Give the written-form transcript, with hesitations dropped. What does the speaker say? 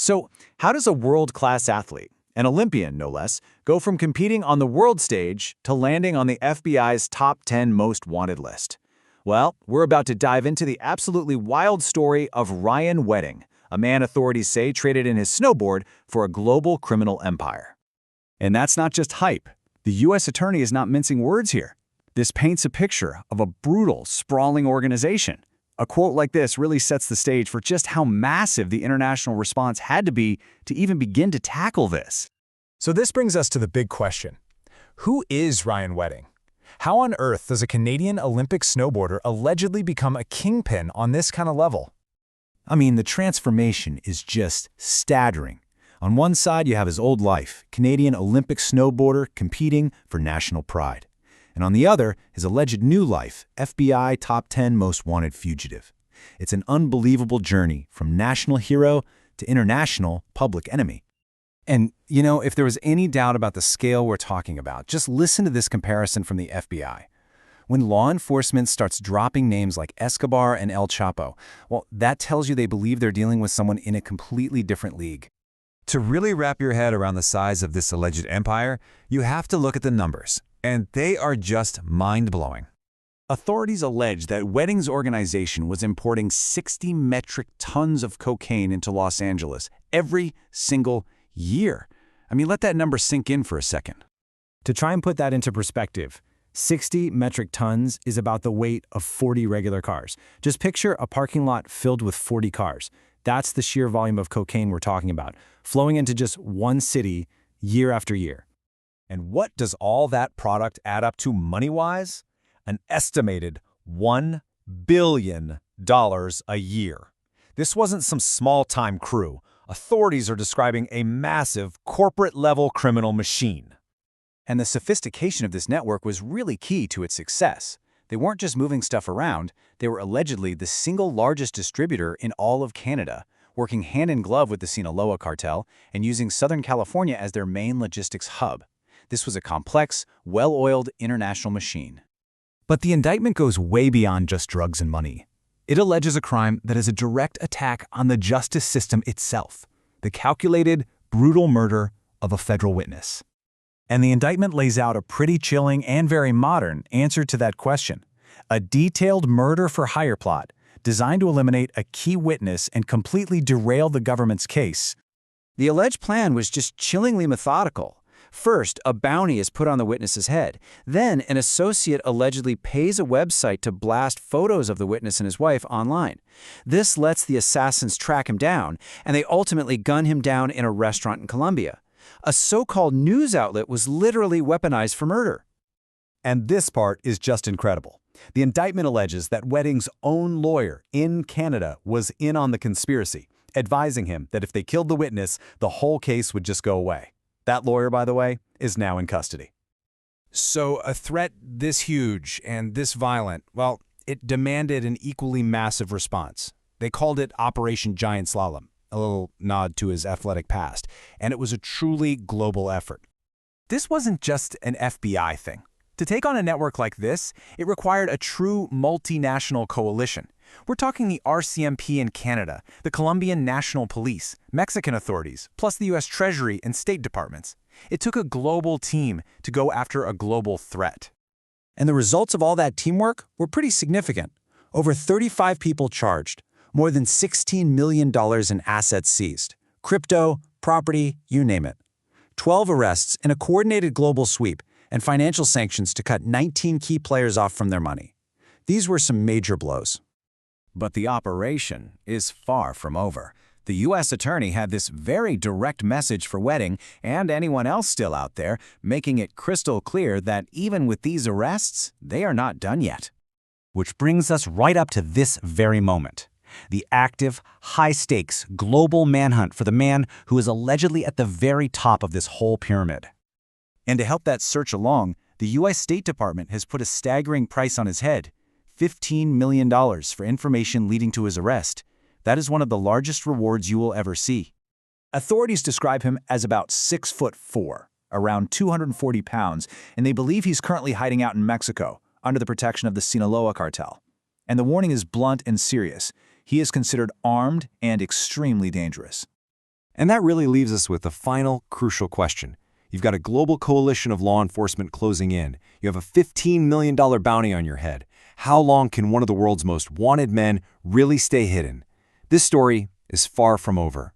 So, how does a world-class athlete, an Olympian no less, go from competing on the world stage to landing on the FBI's top 10 most wanted list? Well, we're about to dive into the absolutely wild story of Ryan Wedding, a man authorities say traded in his snowboard for a global criminal empire. And that's not just hype. The U.S. attorney is not mincing words here. This paints a picture of a brutal, sprawling organization. A quote like this really sets the stage for just how massive the international response had to be to even begin to tackle this. So this brings us to the big question. Who is Ryan Wedding? How on earth does a Canadian Olympic snowboarder allegedly become a kingpin on this kind of level? I mean, the transformation is just staggering. On one side, you have his old life, Canadian Olympic snowboarder competing for national pride. And on the other, his alleged new life, FBI top 10 most wanted fugitive. It's an unbelievable journey from national hero to international public enemy. And, you know, if there was any doubt about the scale we're talking about, just listen to this comparison from the FBI. When law enforcement starts dropping names like Escobar and El Chapo, well, that tells you they believe they're dealing with someone in a completely different league. To really wrap your head around the size of this alleged empire, you have to look at the numbers, and they are just mind-blowing. Authorities allege that Wedding's organization was importing 60 metric tons of cocaine into Los Angeles every single year. I mean, let that number sink in for a second. To try and put that into perspective, 60 metric tons is about the weight of 40 regular cars. Just picture a parking lot filled with 40 cars. That's the sheer volume of cocaine we're talking about, flowing into just one city year after year. And what does all that product add up to money-wise? An estimated $1 billion a year. This wasn't some small-time crew. Authorities are describing a massive corporate-level criminal machine. And the sophistication of this network was really key to its success. They weren't just moving stuff around, they were allegedly the single largest distributor in all of Canada, working hand-in-glove with the Sinaloa Cartel and using Southern California as their main logistics hub. This was a complex, well-oiled international machine. But the indictment goes way beyond just drugs and money. It alleges a crime that is a direct attack on the justice system itself, the calculated, brutal murder of a federal witness. And the indictment lays out a pretty chilling and very modern answer to that question. A detailed murder-for-hire plot designed to eliminate a key witness and completely derail the government's case. The alleged plan was just chillingly methodical. First, a bounty is put on the witness's head. Then, an associate allegedly pays a website to blast photos of the witness and his wife online. This lets the assassins track him down, and they ultimately gun him down in a restaurant in Colombia. A so-called news outlet was literally weaponized for murder. And this part is just incredible. The indictment alleges that Wedding's own lawyer in Canada was in on the conspiracy, advising him that if they killed the witness, the whole case would just go away. That lawyer, by the way, is now in custody. So a threat this huge and this violent, well, it demanded an equally massive response. They called it Operation Giant Slalom, a little nod to his athletic past, and it was a truly global effort. This wasn't just an FBI thing. To take on a network like this, it required a true multinational coalition. We're talking the RCMP in Canada, the Colombian National Police, Mexican authorities, plus the U.S. Treasury and State Departments. It took a global team to go after a global threat. And the results of all that teamwork were pretty significant. Over 35 people charged, more than $16 million in assets seized, crypto, property, you name it. 12 arrests in a coordinated global sweep, and financial sanctions to cut 19 key players off from their money. These were some major blows. But the operation is far from over. The U.S. attorney had this very direct message for Wedding and anyone else still out there, making it crystal clear that even with these arrests, they are not done yet. Which brings us right up to this very moment. The active, high-stakes, global manhunt for the man who is allegedly at the very top of this whole pyramid. And to help that search along, the U.S. State Department has put a staggering price on his head, $15 million for information leading to his arrest. That is one of the largest rewards you will ever see. Authorities describe him as about 6'4", around 240 pounds, and they believe he's currently hiding out in Mexico, under the protection of the Sinaloa Cartel. And the warning is blunt and serious. He is considered armed and extremely dangerous. And that really leaves us with the final, crucial question. You've got a global coalition of law enforcement closing in. You have a $15 million bounty on your head. How long can one of the world's most wanted men really stay hidden? This story is far from over.